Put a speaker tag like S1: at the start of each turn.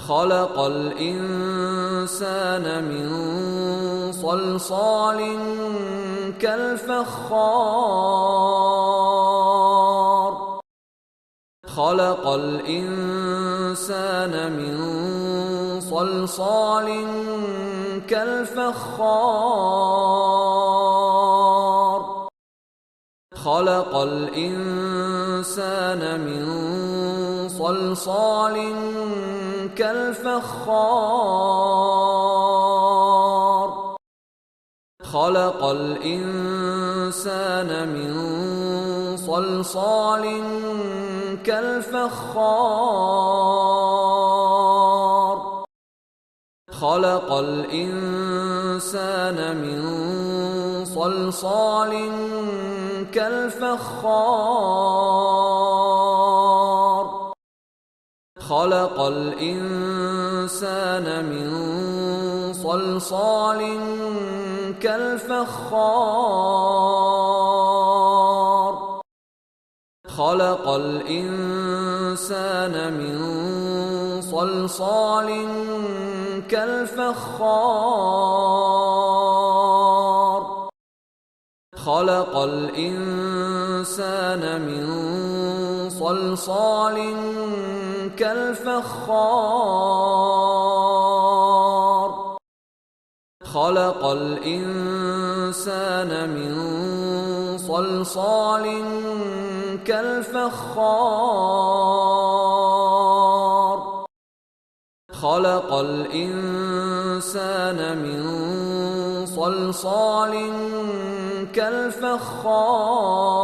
S1: خلق الإنسان من صلصال كالفخار خلق الإنسان من صلصال كالفخار خلق الإنسان من صلصال كالفخار خلق الإنسان من صلصال كالفخار خلق الإنسان من صلصال كالفخار خلق الإنسان من صلصال كالفخار خلق الإنسان من صلصال كالفخار خلق الإنسان من صلصال كالفخار خلق الإنسان من صلصال كالفخار خلق الإنسان من صلصال كالفخار